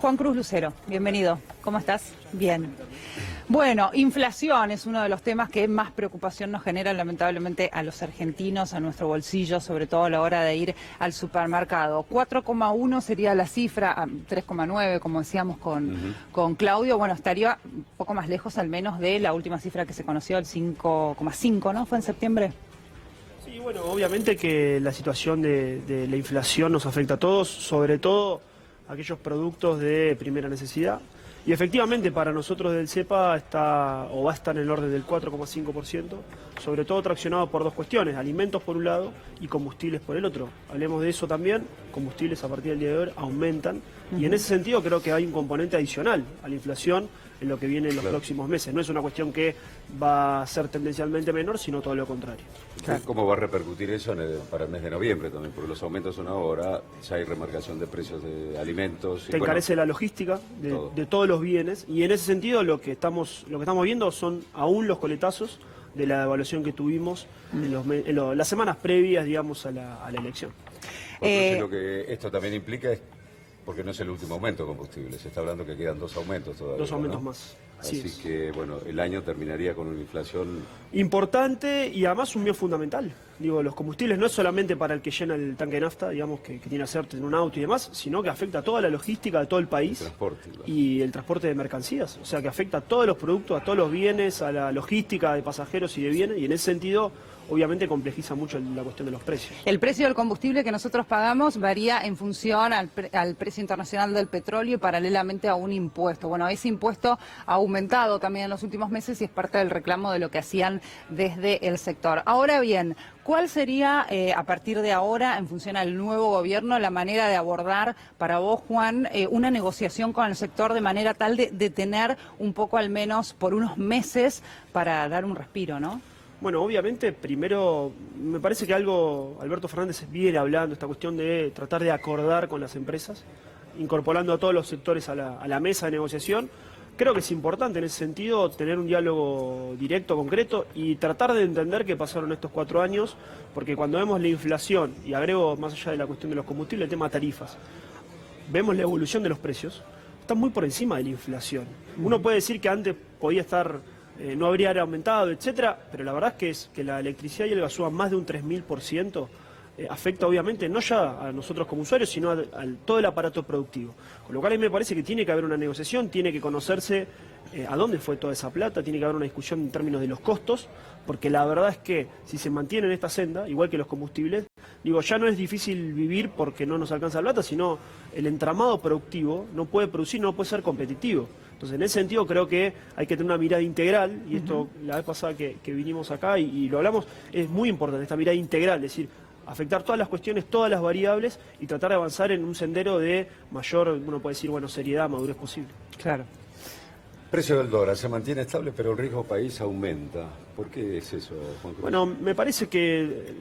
Juan Cruz Lucero, bienvenido. ¿Cómo estás? Bien. Bueno, inflación es uno de los temas que más preocupación nos genera lamentablemente a los argentinos, a nuestro bolsillo, sobre todo a la hora de ir al supermercado. 4,1 sería la cifra, 3,9 como decíamos con Claudio. Bueno, estaría un poco más lejos al menos de la última cifra que se conoció, el 5,5, ¿no? ¿Fue en septiembre? Sí, bueno, obviamente que la situación de la inflación nos afecta a todos, sobre todo aquellos productos de primera necesidad. Y efectivamente para nosotros del CEPA está o va a estar en el orden del 4,5%, sobre todo traccionado por dos cuestiones, alimentos por un lado y combustibles por el otro. Hablemos de eso también, combustibles a partir del día de hoy aumentan y en ese sentido creo que hay un componente adicional a la inflación en lo que viene en los próximos meses. No es una cuestión que va a ser tendencialmente menor, sino todo lo contrario. ¿Cómo va a repercutir eso para el mes de noviembre también? Porque los aumentos son ahora, ya hay remarcación de precios de alimentos. Te encarece la logística de todos los bienes y en ese sentido lo que estamos viendo son aún los coletazos de la evaluación que tuvimos en las semanas previas, digamos, a la elección. Entonces, lo que esto también implica es, porque no es el último aumento de combustible, se está hablando que quedan dos aumentos todavía. Dos aumentos más. Así que, bueno, el año terminaría con una inflación importante y además un bien fundamental. Digo, los combustibles no es solamente para el que llena el tanque de nafta, digamos, que tiene que hacer en un auto y demás, sino que afecta a toda la logística de todo el país. El transporte, y el transporte de mercancías. O sea, que afecta a todos los productos, a todos los bienes, a la logística de pasajeros y de bienes, y en ese sentido obviamente complejiza mucho la cuestión de los precios. El precio del combustible que nosotros pagamos varía en función al precio internacional del petróleo y paralelamente a un impuesto. Bueno, ese impuesto ha aumentado también en los últimos meses y es parte del reclamo de lo que hacían desde el sector. Ahora bien, ¿cuál sería a partir de ahora, en función al nuevo gobierno, la manera de abordar para vos, Juan, una negociación con el sector de manera tal de tener un poco al menos por unos meses para dar un respiro, ¿no? Bueno, obviamente, primero, me parece que algo Alberto Fernández viene hablando, esta cuestión de tratar de acordar con las empresas, incorporando a todos los sectores a la mesa de negociación. Creo que es importante en ese sentido tener un diálogo directo, concreto, y tratar de entender qué pasaron estos 4 años, porque cuando vemos la inflación, y agrego más allá de la cuestión de los combustibles, el tema tarifas, vemos la evolución de los precios, está muy por encima de la inflación. Uno puede decir que antes podía estar... no habría aumentado, etcétera, pero la verdad es que la electricidad y el gas suban más de un 3000%, afecta obviamente no ya a nosotros como usuarios, sino a todo el aparato productivo. Con lo cual a mí me parece que tiene que haber una negociación, tiene que conocerse a dónde fue toda esa plata, tiene que haber una discusión en términos de los costos, porque la verdad es que si se mantiene en esta senda, igual que los combustibles, digo, ya no es difícil vivir porque no nos alcanza la plata, sino el entramado productivo no puede producir, no puede ser competitivo. Entonces, en ese sentido, creo que hay que tener una mirada integral, y esto la vez pasada que vinimos acá y lo hablamos, es muy importante, esta mirada integral, es decir, afectar todas las cuestiones, todas las variables y tratar de avanzar en un sendero de mayor, uno puede decir, bueno, seriedad, madurez posible. Claro. Precio del dólar se mantiene estable, pero el riesgo país aumenta. ¿Por qué es eso, Juan Cruz? Bueno, me parece que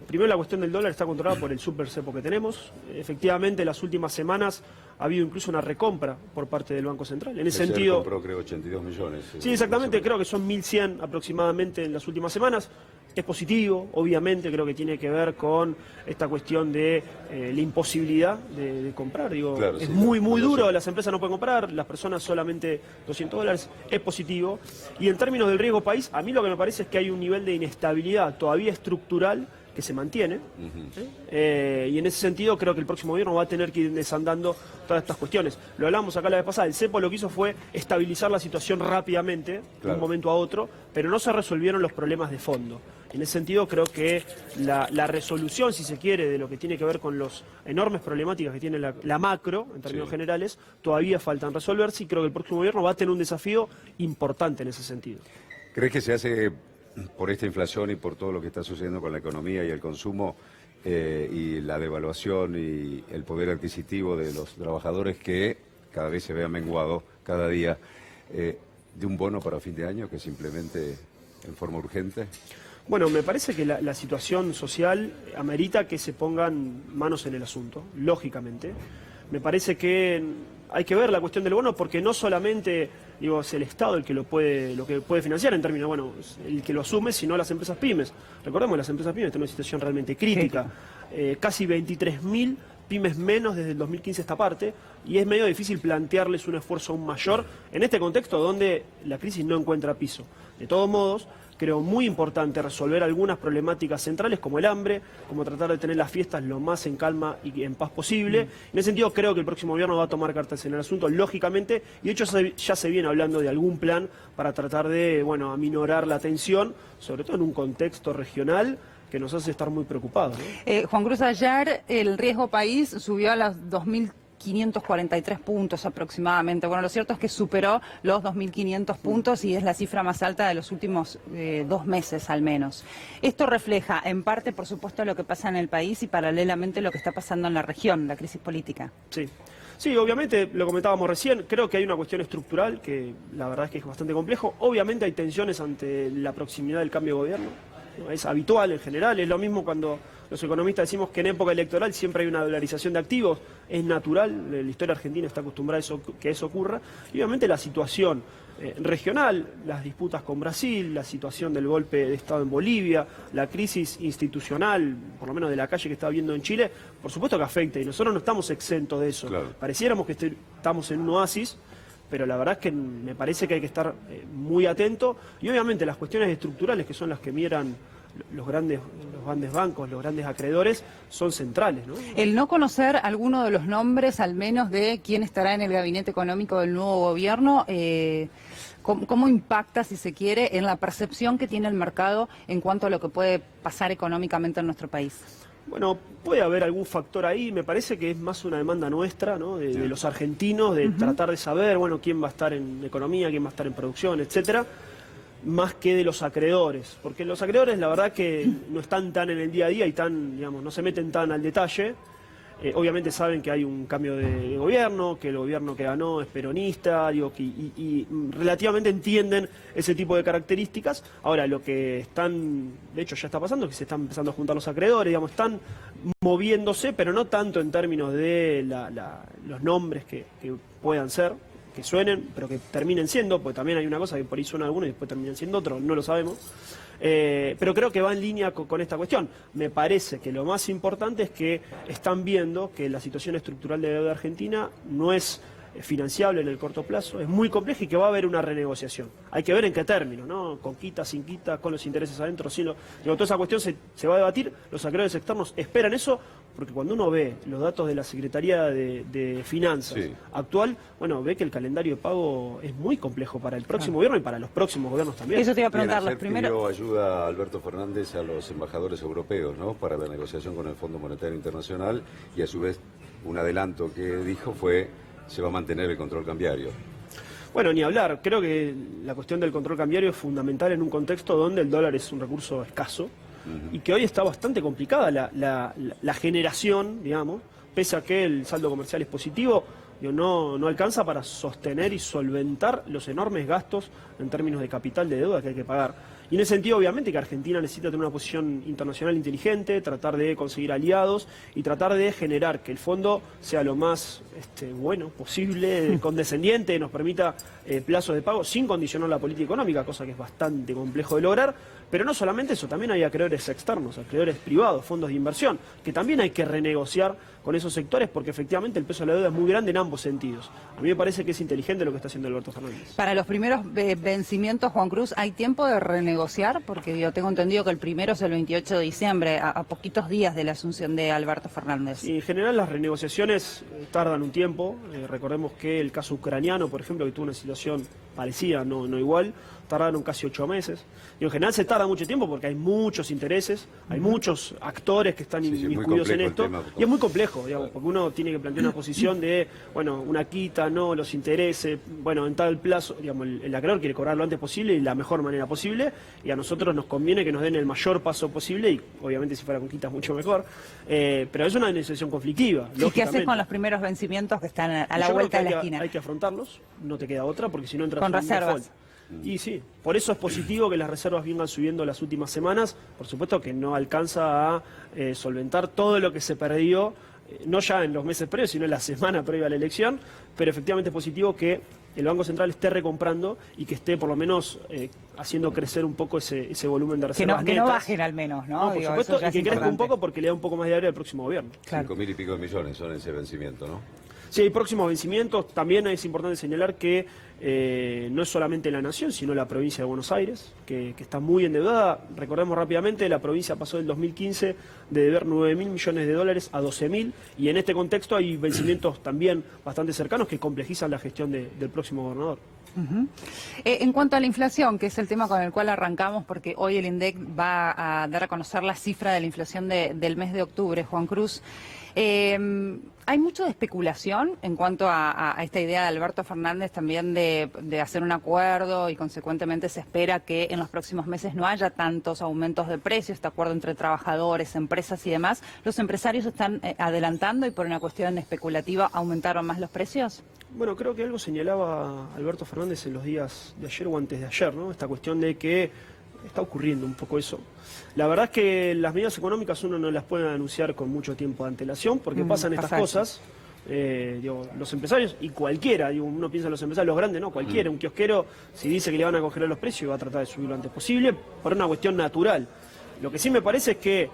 primero la cuestión del dólar está controlada por el super cepo que tenemos. Efectivamente, en las últimas semanas ha habido incluso una recompra por parte del Banco Central. En ese sentido, compró, creo, 82 millones. Sí, exactamente, creo que son 1.100 aproximadamente en las últimas semanas. Es positivo, obviamente, creo que tiene que ver con esta cuestión de la imposibilidad de comprar. Digo, claro, es muy duro, las empresas no pueden comprar, las personas solamente $200, es positivo. Y en términos del riesgo país, a mí lo que me parece es que hay un nivel de inestabilidad todavía estructural que se mantiene, y en ese sentido creo que el próximo gobierno va a tener que ir desandando todas estas cuestiones. Lo hablamos acá la vez pasada, el CEPO lo que hizo fue estabilizar la situación rápidamente, de un momento a otro, pero no se resolvieron los problemas de fondo. En ese sentido creo que la resolución, si se quiere, de lo que tiene que ver con las enormes problemáticas que tiene la macro, en términos generales, todavía faltan resolverse, y creo que el próximo gobierno va a tener un desafío importante en ese sentido. ¿Crees que se hace por esta inflación y por todo lo que está sucediendo con la economía y el consumo y la devaluación y el poder adquisitivo de los trabajadores, que cada vez se vea menguado cada día, de un bono para fin de año que simplemente en forma urgente? Bueno, me parece que la situación social amerita que se pongan manos en el asunto, lógicamente. Me parece que hay que ver la cuestión del bono, porque no solamente, digo, es el Estado el que lo que puede financiar en términos, bueno, el que lo asume, sino las empresas pymes. Recordemos, las empresas pymes están en una situación realmente crítica. Casi 23.000 pymes menos desde el 2015 esta parte, y es medio difícil plantearles un esfuerzo aún mayor en este contexto donde la crisis no encuentra piso. De todos modos, creo muy importante resolver algunas problemáticas centrales como el hambre, como tratar de tener las fiestas lo más en calma y en paz posible. En ese sentido, creo que el próximo gobierno va a tomar cartas en el asunto, lógicamente, y de hecho ya se viene hablando de algún plan para tratar de, bueno, aminorar la tensión, sobre todo en un contexto regional que nos hace estar muy preocupados, ¿no? Juan Cruz, ayer el riesgo país subió a las 2.543 puntos aproximadamente. Bueno, lo cierto es que superó los 2.500 puntos y es la cifra más alta de los últimos 2 meses al menos. Esto refleja en parte, por supuesto, lo que pasa en el país y paralelamente lo que está pasando en la región, la crisis política. Sí. Sí, obviamente, lo comentábamos recién, creo que hay una cuestión estructural que la verdad es que es bastante complejo. Obviamente hay tensiones ante la proximidad del cambio de gobierno. Es habitual en general, es lo mismo cuando los economistas decimos que en época electoral siempre hay una dolarización de activos, es natural, la historia argentina está acostumbrada a que eso ocurra, y obviamente la situación regional, las disputas con Brasil, la situación del golpe de Estado en Bolivia, la crisis institucional, por lo menos de la calle que está viendo en Chile, por supuesto que afecta, y nosotros no estamos exentos de eso. Claro. Pareciéramos que estamos en un oasis, pero la verdad es que me parece que hay que estar muy atento, y obviamente las cuestiones estructurales que son las que miran los grandes bancos, los grandes acreedores, son centrales, ¿no? El no conocer alguno de los nombres, al menos de quién estará en el gabinete económico del nuevo gobierno, ¿cómo impacta, si se quiere, en la percepción que tiene el mercado en cuanto a lo que puede pasar económicamente en nuestro país? Bueno, puede haber algún factor ahí, me parece que es más una demanda nuestra, ¿no? De los argentinos, de tratar de saber, bueno, quién va a estar en economía, quién va a estar en producción, etcétera, más que de los acreedores, porque los acreedores la verdad que no están tan en el día a día y tan, digamos, no se meten tan al detalle. Obviamente saben que hay un cambio de gobierno, que el gobierno que ganó es peronista, digo, y relativamente entienden ese tipo de características. Ahora, lo que están, de hecho ya está pasando, es que se están empezando a juntar los acreedores, digamos, están moviéndose, pero no tanto en términos de los nombres que puedan ser, que suenen, pero que terminen siendo, porque también hay una cosa que por ahí suena alguno y después terminan siendo otro, no lo sabemos. Pero creo que va en línea con esta cuestión. Me parece que lo más importante es que están viendo que la situación estructural de la deuda argentina no es financiable en el corto plazo, es muy compleja y que va a haber una renegociación. Hay que ver en qué término, ¿no? Con quita, sin quita, con los intereses adentro, sin lo... Digo, toda esa cuestión se va a debatir, los acreedores externos esperan eso, porque cuando uno ve los datos de la Secretaría de Finanzas actual, bueno, ve que el calendario de pago es muy complejo para el próximo gobierno y para los próximos gobiernos también. Eso te iba a preguntar, Ayer los primeros... pidió ayuda a Alberto Fernández a los embajadores europeos, ¿no?, para la negociación con el Fondo Monetario Internacional, y a su vez un adelanto que dijo fue: se va a mantener el control cambiario. Bueno, ni hablar. Creo que la cuestión del control cambiario es fundamental en un contexto donde el dólar es un recurso escaso y que hoy está bastante complicada la generación, digamos, pese a que el saldo comercial es positivo, no alcanza para sostener y solventar los enormes gastos en términos de capital de deuda que hay que pagar. Y en ese sentido, obviamente, que Argentina necesita tener una posición internacional inteligente, tratar de conseguir aliados y tratar de generar que el fondo sea lo más bueno posible, condescendiente, nos permita plazos de pago sin condicionar la política económica, cosa que es bastante complejo de lograr. Pero no solamente eso, también hay acreedores externos, acreedores privados, fondos de inversión, que también hay que renegociar con esos sectores porque efectivamente el peso de la deuda es muy grande en ambos sentidos. A mí me parece que es inteligente lo que está haciendo Alberto Fernández. Para los primeros vencimientos, Juan Cruz, ¿hay tiempo de renegociar? Porque yo tengo entendido que el primero es el 28 de diciembre, a poquitos días de la asunción de Alberto Fernández. Y en general las renegociaciones tardan un tiempo. Recordemos que el caso ucraniano, por ejemplo, que tuvo una situación parecida, no igual, tardaron casi 8 meses. Y en general se tarda mucho tiempo porque hay muchos intereses, hay muchos actores que están incluidos en esto, y es muy complejo, digamos, porque uno tiene que plantear una posición de, bueno, una quita, no, los intereses, bueno, en tal plazo, digamos, el acreedor quiere cobrar lo antes posible y la mejor manera posible, y a nosotros nos conviene que nos den el mayor paso posible, y obviamente si fuera con quitas mucho mejor, pero es una negociación conflictiva. ¿Y qué haces con los primeros vencimientos que están a la vuelta de la esquina? Hay que afrontarlos, no te queda otra, porque si no entras con en un reservas. default. Y sí, por eso es positivo que las reservas vengan subiendo las últimas semanas. Por supuesto que no alcanza a solventar todo lo que se perdió no ya en los meses previos, sino en la semana previa a la elección, pero efectivamente es positivo que el Banco Central esté recomprando y que esté por lo menos haciendo crecer un poco ese volumen de reservas que no netas. bajen al menos, ¿no? No, por supuesto, y que crezca un poco porque le da un poco más de aire al próximo gobierno. Claro. 5.000 y pico de millones son ese vencimiento, ¿no? Sí, hay próximos vencimientos. También es importante señalar que no es solamente la Nación, sino la provincia de Buenos Aires, que está muy endeudada. Recordemos rápidamente, la provincia pasó del 2015 de deber 9.000 millones de dólares a 12.000, y en este contexto hay vencimientos también bastante cercanos que complejizan la gestión del próximo gobernador. En cuanto a la inflación, que es el tema con el cual arrancamos, porque hoy el INDEC va a dar a conocer la cifra de la inflación del mes de octubre, Juan Cruz. Hay mucho de especulación en cuanto a esta idea de Alberto Fernández también de hacer un acuerdo, y consecuentemente se espera que en los próximos meses no haya tantos aumentos de precios, este acuerdo entre trabajadores, empresas y demás. ¿Los empresarios están adelantando y por una cuestión especulativa aumentaron más los precios? Bueno, creo que algo señalaba Alberto Fernández en los días de ayer o antes de ayer, ¿no? Esta cuestión de que está ocurriendo un poco eso. La verdad es que las medidas económicas uno no las puede anunciar con mucho tiempo de antelación, porque pasan estas cosas. Los empresarios y cualquiera, uno piensa en los empresarios, los grandes, no, cualquiera, un kiosquero, si dice que le van a congelar los precios, va a tratar de subir lo antes posible, por una cuestión natural. Lo que sí me parece es que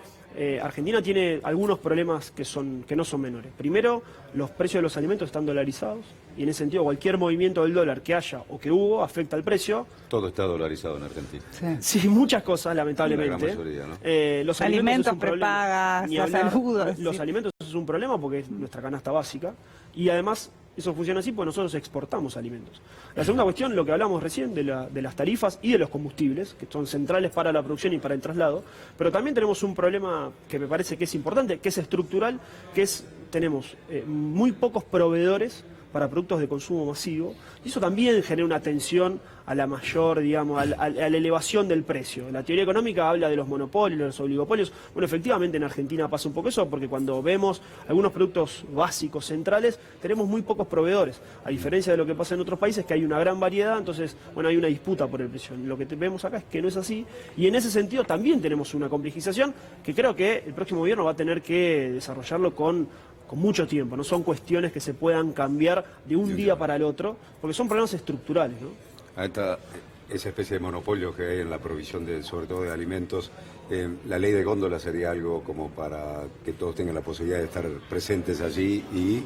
Argentina tiene algunos problemas que no son menores. Primero, los precios de los alimentos están dolarizados, y en ese sentido cualquier movimiento del dólar que haya o que hubo afecta al precio. Todo está dolarizado en Argentina. Sí, muchas cosas, lamentablemente. La gran mayoría, ¿no? Los alimentos prepagas, la salud. Los alimentos es un problema porque es nuestra canasta básica, y además eso funciona así porque nosotros exportamos alimentos. La segunda cuestión, lo que hablamos recién de las tarifas y de los combustibles, que son centrales para la producción y para el traslado, pero también tenemos un problema que me parece que es importante, que es estructural, que es tenemos muy pocos proveedores para productos de consumo masivo, y eso también genera una tensión a la mayor, digamos, a la elevación del precio. La teoría económica habla de los monopolios, de los oligopolios. Bueno, efectivamente en Argentina pasa un poco eso, porque cuando vemos algunos productos básicos centrales, tenemos muy pocos proveedores, a diferencia de lo que pasa en otros países, que hay una gran variedad, entonces, bueno, hay una disputa por el precio. Lo que vemos acá es que no es así, y en ese sentido también tenemos una complejización que creo que el próximo gobierno va a tener que desarrollarlo con mucho tiempo. No son cuestiones que se puedan cambiar de un día para el otro, porque son problemas estructurales, ¿no? Esa especie de monopolio que hay en la provisión, sobre todo de alimentos, la ley de góndola sería algo como para que todos tengan la posibilidad de estar presentes allí y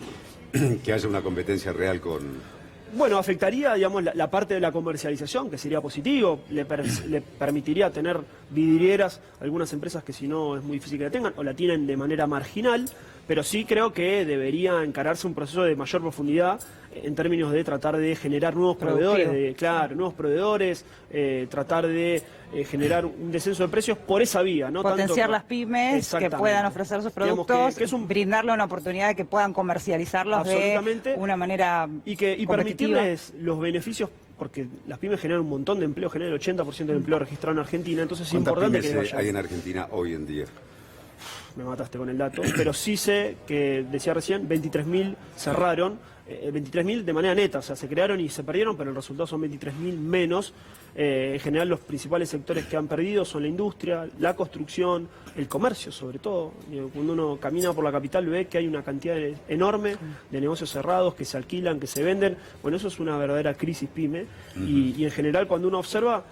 que haya una competencia real con... Bueno, afectaría, digamos, la parte de la comercialización, que sería positivo, le permitiría tener vidrieras a algunas empresas que si no es muy difícil que la tengan, o la tienen de manera marginal, pero sí creo que debería encararse un proceso de mayor profundidad en términos de tratar de generar nuevos proveedores, nuevos proveedores, tratar de generar un descenso de precios por esa vía, ¿no? Potenciar las pymes que puedan ofrecer sus productos, brindarle una oportunidad de que puedan comercializarlos de una manera y permitirles los beneficios, porque las pymes generan un montón de empleo, generan el 80% del empleo registrado en Argentina, entonces es importante que pymes hay en Argentina hoy en día? Me mataste con el dato, pero sí sé que, decía recién, 23.000 cerraron, 23.000 de manera neta, o sea, se crearon y se perdieron, pero el resultado son 23.000 menos. En general los principales sectores que han perdido son la industria, la construcción, el comercio sobre todo. Cuando uno camina por la capital ve que hay una cantidad enorme de negocios cerrados, que se alquilan, que se venden. Bueno, eso es una verdadera crisis pyme, y en general cuando uno observa,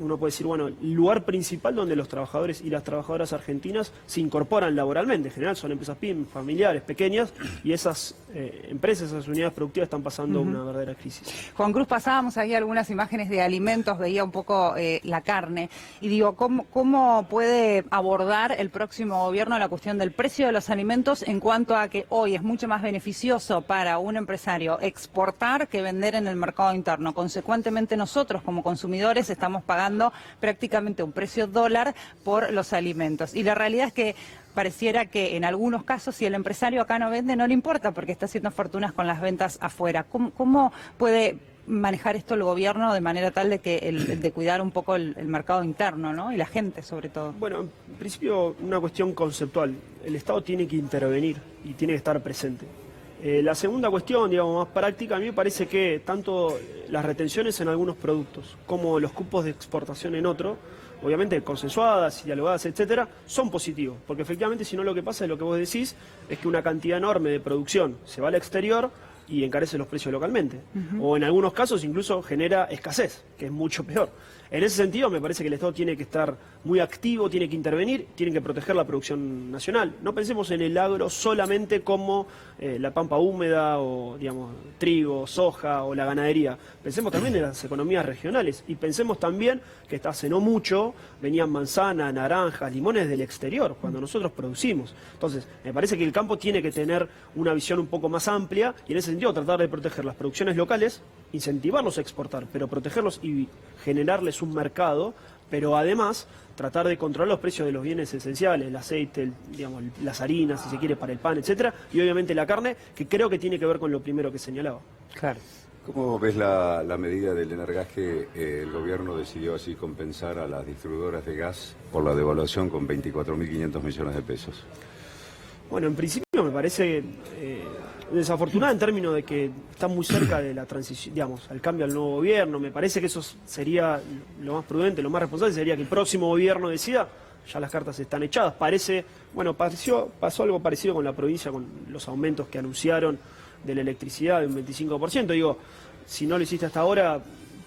uno puede decir, bueno, el lugar principal donde los trabajadores y las trabajadoras argentinas se incorporan laboralmente. En general son empresas pymes, familiares, pequeñas, y esas empresas, esas unidades productivas están pasando una verdadera crisis. Juan Cruz, pasábamos ahí algunas imágenes de alimentos, veía un poco la carne, y digo, ¿cómo puede abordar el próximo gobierno la cuestión del precio de los alimentos en cuanto a que hoy es mucho más beneficioso para un empresario exportar que vender en el mercado interno? Consecuentemente nosotros como consumidores estamos pagando prácticamente un precio dólar por los alimentos. Y la realidad es que pareciera que en algunos casos, si el empresario acá no vende, no le importa porque está haciendo fortunas con las ventas afuera. ¿Cómo puede manejar esto el gobierno de manera tal de que de cuidar un poco el mercado interno, ¿no? Y la gente sobre todo? Bueno, en principio una cuestión conceptual. El Estado tiene que intervenir y tiene que estar presente. La segunda cuestión, digamos, más práctica, a mí me parece que tanto las retenciones en algunos productos como los cupos de exportación en otros obviamente consensuadas, dialogadas, etcétera, son positivos, porque efectivamente si no lo que pasa es lo que vos decís, es que una cantidad enorme de producción se va al exterior y encarece los precios localmente. O en algunos casos incluso genera escasez, que es mucho peor. En ese sentido me parece que el Estado tiene que estar muy activo, tiene que intervenir, tiene que proteger la producción nacional. No pensemos en el agro solamente como la pampa húmeda o, digamos, trigo, soja o la ganadería. Pensemos también en las economías regionales y pensemos también que hasta hace no mucho venían manzanas, naranjas, limones del exterior, cuando nosotros producimos. Entonces, me parece que el campo tiene que tener una visión un poco más amplia y en ese sentido tratar de proteger las producciones locales, incentivarlos a exportar, pero protegerlos y generarles un mercado, pero además tratar de controlar los precios de los bienes esenciales, el aceite, digamos, las harinas, si se quiere, para el pan, etcétera, y obviamente la carne, que creo que tiene que ver con lo primero que señalaba. Claro. ¿Cómo ves la medida del Energas que el gobierno decidió así compensar a las distribuidoras de gas por la devaluación con 24.500 millones de pesos? Bueno, en principio me parece desafortunada en términos de que está muy cerca de la transición, digamos, al cambio al nuevo gobierno. Me parece que eso sería lo más prudente, lo más responsable sería que el próximo gobierno decida, ya las cartas están echadas. Parece, bueno, pasó algo parecido con la provincia, con los aumentos que anunciaron de la electricidad de un 25%. Digo, si no lo hiciste hasta ahora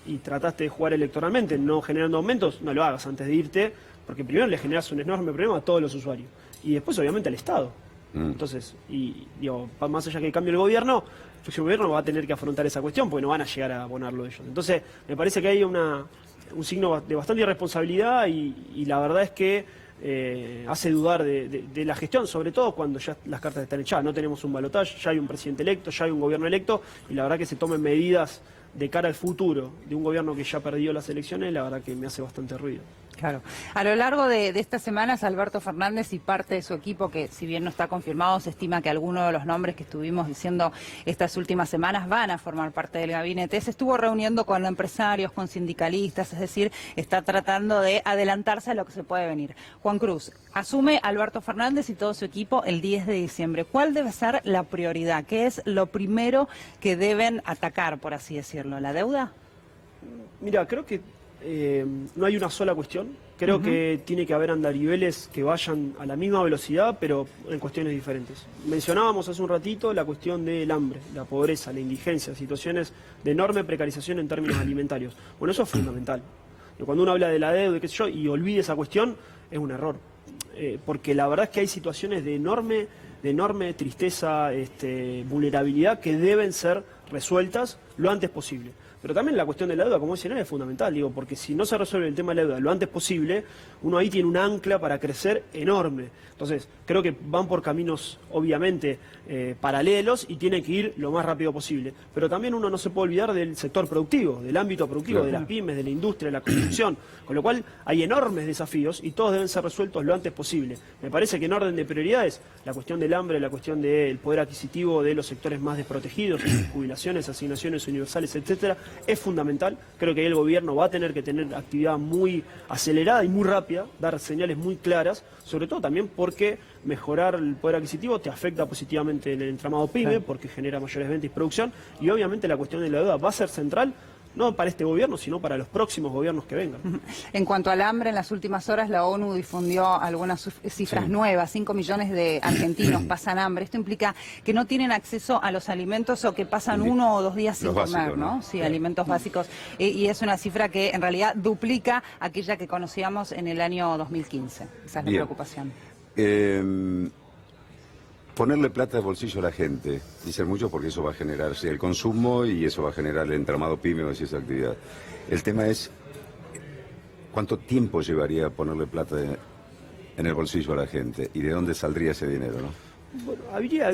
y trataste de jugar electoralmente no generando aumentos, no lo hagas antes de irte, porque primero le generas un enorme problema a todos los usuarios y después obviamente al Estado. Entonces, y digo, más allá que cambie el gobierno, el próximo gobierno va a tener que afrontar esa cuestión porque no van a llegar a abonarlo ellos. Entonces, me parece que hay un signo de bastante irresponsabilidad y la verdad es que hace dudar de la gestión, sobre todo cuando ya las cartas están echadas. No tenemos un balotaje, ya hay un presidente electo, ya hay un gobierno electo y la verdad que se tomen medidas de cara al futuro de un gobierno que ya perdió las elecciones, la verdad que me hace bastante ruido. Claro. A lo largo de estas semanas, Alberto Fernández y parte de su equipo, que si bien no está confirmado, se estima que algunos de los nombres que estuvimos diciendo estas últimas semanas van a formar parte del gabinete, se estuvo reuniendo con empresarios, con sindicalistas, es decir, está tratando de adelantarse a lo que se puede venir. Juan Cruz, asume Alberto Fernández y todo su equipo el 10 de diciembre. ¿Cuál debe ser la prioridad? ¿Qué es lo primero que deben atacar, por así decirlo? ¿La deuda? Mira, creo que no hay una sola cuestión. Creo que tiene que haber andariveles que vayan a la misma velocidad, pero en cuestiones diferentes. Mencionábamos hace un ratito la cuestión del hambre, la pobreza, la indigencia, situaciones de enorme precarización en términos alimentarios. Bueno, eso es fundamental. Cuando uno habla de la deuda, qué sé yo, y olvide esa cuestión, es un error. Porque la verdad es que hay situaciones de enorme tristeza, vulnerabilidad que deben ser resueltas lo antes posible. Pero también la cuestión de la deuda, como decía, es fundamental, digo, porque si no se resuelve el tema de la deuda lo antes posible, uno ahí tiene un ancla para crecer enorme. Entonces, creo que van por caminos, obviamente, paralelos y tienen que ir lo más rápido posible. Pero también uno no se puede olvidar del sector productivo, del ámbito productivo, de las pymes, de la industria, de la construcción. Con lo cual, hay enormes desafíos y todos deben ser resueltos lo antes posible. Me parece que en orden de prioridades, la cuestión del hambre, la cuestión del poder adquisitivo de los sectores más desprotegidos, jubilaciones, asignaciones universales, etcétera, es fundamental. Creo que ahí el gobierno va a tener que tener actividad muy acelerada y muy rápida, dar señales muy claras, sobre todo también porque mejorar el poder adquisitivo te afecta positivamente en el entramado PYME, porque genera mayores ventas y producción, y obviamente la cuestión de la deuda va a ser central, no para este gobierno, sino para los próximos gobiernos que vengan. En cuanto al hambre, en las últimas horas la ONU difundió algunas cifras nuevas. 5 millones de argentinos pasan hambre. Esto implica que no tienen acceso a los alimentos o que pasan 1 o 2 días sin comer, ¿no? Sí, alimentos básicos. Y es una cifra que en realidad duplica aquella que conocíamos en el año 2015. Esa es la preocupación. Ponerle plata de bolsillo a la gente, dicen mucho porque eso va a generar el consumo y eso va a generar el entramado pyme o esa actividad. El tema es, ¿cuánto tiempo llevaría ponerle plata en el bolsillo a la gente? ¿Y de dónde saldría ese dinero, no? Bueno,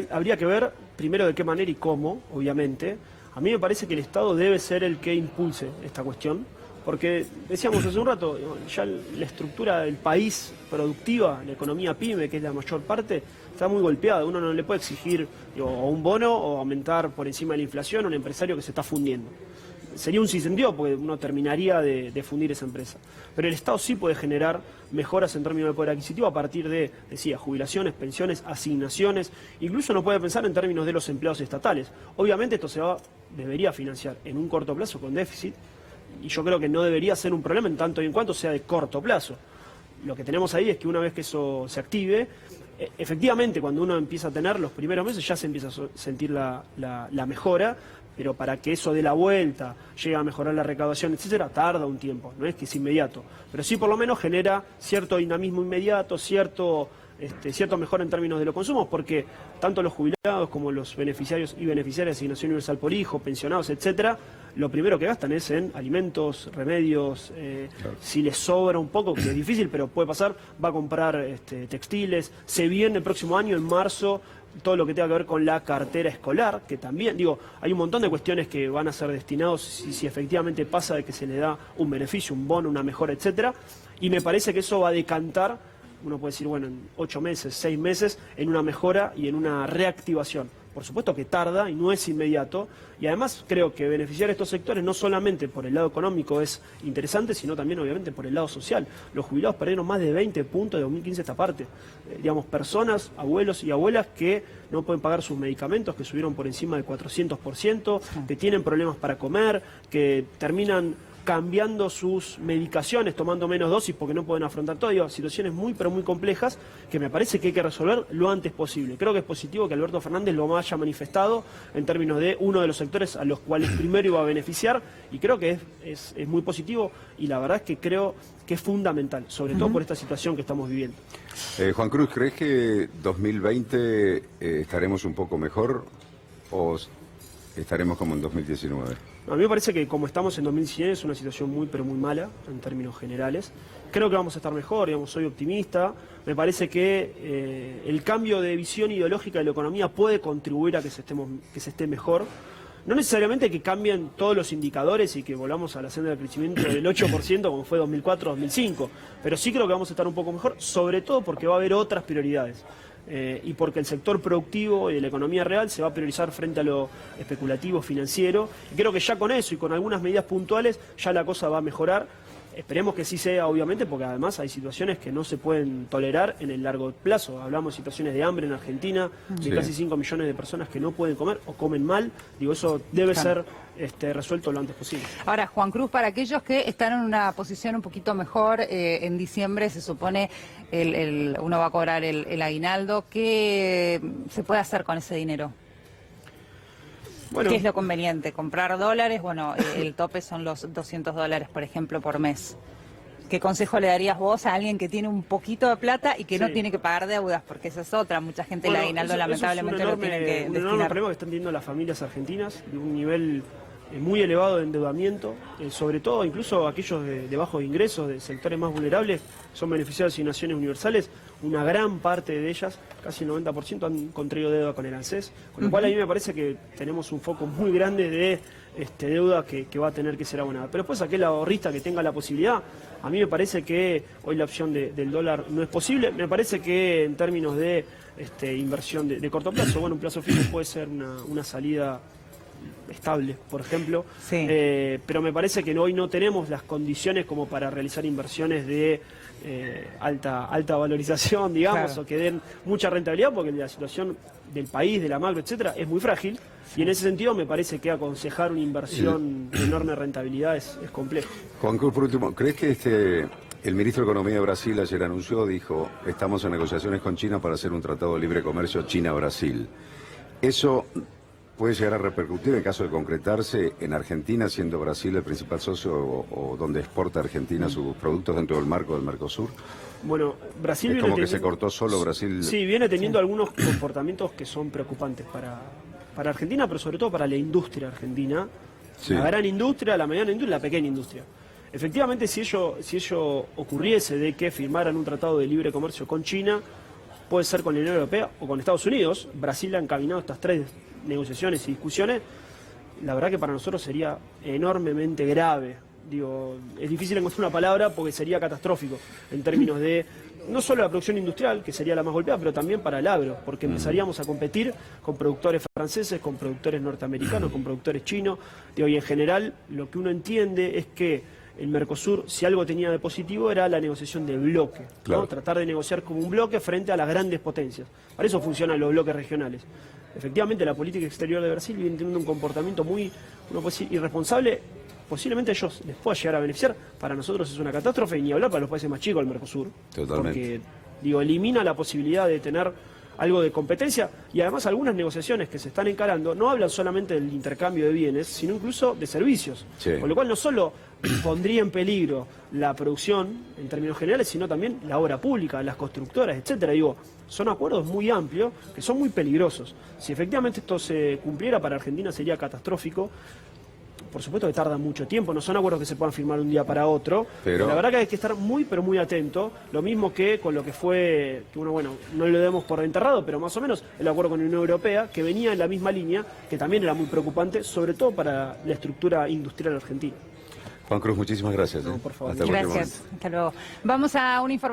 habría que ver primero de qué manera y cómo, obviamente. A mí me parece que el Estado debe ser el que impulse esta cuestión, porque decíamos hace un rato, ya la estructura del país productiva, la economía pyme, que es la mayor parte, está muy golpeada. Uno no le puede exigir o un bono o aumentar por encima de la inflación a un empresario que se está fundiendo. Sería un sinsentido porque uno terminaría de fundir esa empresa. Pero el Estado sí puede generar mejoras en términos de poder adquisitivo a partir de, decía, jubilaciones, pensiones, asignaciones. Incluso uno puede pensar en términos de los empleados estatales. Obviamente esto debería financiar en un corto plazo con déficit, y yo creo que no debería ser un problema en tanto y en cuanto sea de corto plazo. Lo que tenemos ahí es que una vez que eso se active, efectivamente cuando uno empieza a tener los primeros meses ya se empieza a sentir la mejora, pero para que eso dé la vuelta, llegue a mejorar la recaudación, etcétera, tarda un tiempo, no es que es inmediato, pero sí por lo menos genera cierto dinamismo inmediato, cierto mejora en términos de los consumos, porque tanto los jubilados como los beneficiarios y beneficiarias de asignación universal por hijo, pensionados, etcétera, lo primero que gastan es en alimentos, remedios, Claro. si les sobra un poco, que es difícil, pero puede pasar, va a comprar textiles, se viene el próximo año, en marzo, todo lo que tenga que ver con la cartera escolar, que también, digo, hay un montón de cuestiones que van a ser destinados si efectivamente pasa de que se le da un beneficio, un bono, una mejora, etcétera, y me parece que eso va a decantar, uno puede decir, bueno, en 8 meses, 6 meses, en una mejora y en una reactivación. Por supuesto que tarda y no es inmediato, y además creo que beneficiar a estos sectores no solamente por el lado económico es interesante, sino también obviamente por el lado social. Los jubilados perdieron más de 20 puntos de 2015 a esta parte. Digamos, personas, abuelos y abuelas que no pueden pagar sus medicamentos, que subieron por encima del 400%, que tienen problemas para comer, que terminan cambiando sus medicaciones, tomando menos dosis porque no pueden afrontar todo. Digo, situaciones muy pero muy complejas que me parece que hay que resolver lo antes posible. Creo que es positivo que Alberto Fernández lo haya manifestado en términos de uno de los sectores a los cuales primero iba a beneficiar, y creo que es muy positivo, y la verdad es que creo que es fundamental, sobre todo por esta situación que estamos viviendo. Juan Cruz, ¿crees que 2020 estaremos un poco mejor o estaremos como en 2019? A mí me parece que como estamos en 2019 es una situación muy pero muy mala en términos generales. Creo que vamos a estar mejor, digamos, soy optimista. Me parece que el cambio de visión ideológica de la economía puede contribuir a que se esté mejor. No necesariamente que cambien todos los indicadores y que volvamos a la senda del crecimiento del 8% como fue 2004-2005, pero sí creo que vamos a estar un poco mejor, sobre todo porque va a haber otras prioridades. Y porque el sector productivo y de la economía real se va a priorizar frente a lo especulativo financiero, y creo que ya con eso y con algunas medidas puntuales ya la cosa va a mejorar. Esperemos que sí sea, obviamente, porque además hay situaciones que no se pueden tolerar en el largo plazo. Hablamos de situaciones de hambre en Argentina, de casi 5 millones de personas que no pueden comer o comen mal. Digo, eso debe ser resuelto lo antes posible. Ahora, Juan Cruz, para aquellos que están en una posición un poquito mejor, en diciembre se supone uno va a cobrar el aguinaldo, ¿qué se puede hacer con ese dinero? Bueno, ¿Qué es lo conveniente? ¿Comprar dólares? Bueno, el tope son los $200, por ejemplo, por mes. ¿Qué consejo le darías vos a alguien que tiene un poquito de plata y que no tiene que pagar deudas? Porque esa es otra. Mucha gente el aguinaldo lamentablemente lo tiene que destinar. Un enorme problema que están teniendo las familias argentinas, de un nivel muy elevado de endeudamiento, sobre todo incluso aquellos de bajos ingresos, de sectores más vulnerables, son beneficiarios de asignaciones universales. Una gran parte de ellas, casi el 90%, han contraído deuda con el ANSES, con lo cual a mí me parece que tenemos un foco muy grande de deuda que va a tener que ser abonada. Pero después aquel ahorrista que tenga la posibilidad, a mí me parece que hoy la opción del dólar no es posible. Me parece que en términos de inversión de corto plazo, bueno, un plazo fijo puede ser una salida estable, por ejemplo, pero me parece que hoy no tenemos las condiciones como para realizar inversiones de alta valorización, digamos, o que den mucha rentabilidad, porque la situación del país, de la macro, etcétera, es muy frágil, y en ese sentido me parece que aconsejar una inversión de enorme rentabilidad es complejo. Juan Cruz, por último, ¿crees que el ministro de Economía de Brasil ayer dijo, estamos en negociaciones con China para hacer un tratado de libre comercio China-Brasil? Eso puede llegar a repercutir en caso de concretarse en Argentina, siendo Brasil el principal socio o donde exporta Argentina sus productos dentro del marco del Mercosur. Bueno, Brasil es viene como que se cortó solo Brasil. Sí, viene teniendo algunos comportamientos que son preocupantes para Argentina, pero sobre todo para la industria argentina. Sí. La gran industria, la mediana industria y la pequeña industria. Efectivamente, si ello ocurriese de que firmaran un tratado de libre comercio con China, puede ser con la Unión Europea o con Estados Unidos. Brasil ha encaminado estas 3 negociaciones y discusiones. La verdad que para nosotros sería enormemente grave. Digo, es difícil encontrar una palabra porque sería catastrófico en términos de no solo la producción industrial, que sería la más golpeada, pero también para el agro, porque empezaríamos a competir con productores franceses, con productores norteamericanos, con productores chinos. Digo, y en general lo que uno entiende es que el Mercosur, si algo tenía de positivo, era la negociación de bloque, claro, ¿no? Tratar de negociar como un bloque frente a las grandes potencias. Para eso funcionan los bloques regionales. Efectivamente, la política exterior de Brasil viene teniendo un comportamiento muy, uno puede decir, irresponsable, posiblemente a ellos les pueda llegar a beneficiar. Para nosotros es una catástrofe, y ni hablar para los países más chicos del Mercosur. Totalmente. Porque, digo, elimina la posibilidad de tener algo de competencia, y además algunas negociaciones que se están encarando no hablan solamente del intercambio de bienes, sino incluso de servicios. Sí. Con lo cual no solo pondría en peligro la producción en términos generales, sino también la obra pública, las constructoras, etcétera. Digo, son acuerdos muy amplios que son muy peligrosos. Si efectivamente esto se cumpliera, para Argentina sería catastrófico. Por supuesto que tarda mucho tiempo, no son acuerdos que se puedan firmar un día para otro, pero la verdad que hay que estar muy, pero muy atento. Lo mismo que con lo que fue, que uno, bueno, no lo demos por enterrado, pero más o menos el acuerdo con la Unión Europea, que venía en la misma línea, que también era muy preocupante, sobre todo para la estructura industrial argentina. Juan Cruz, muchísimas gracias. No, por favor. Hasta cualquier Gracias. momento. Hasta luego. Vamos a un informe.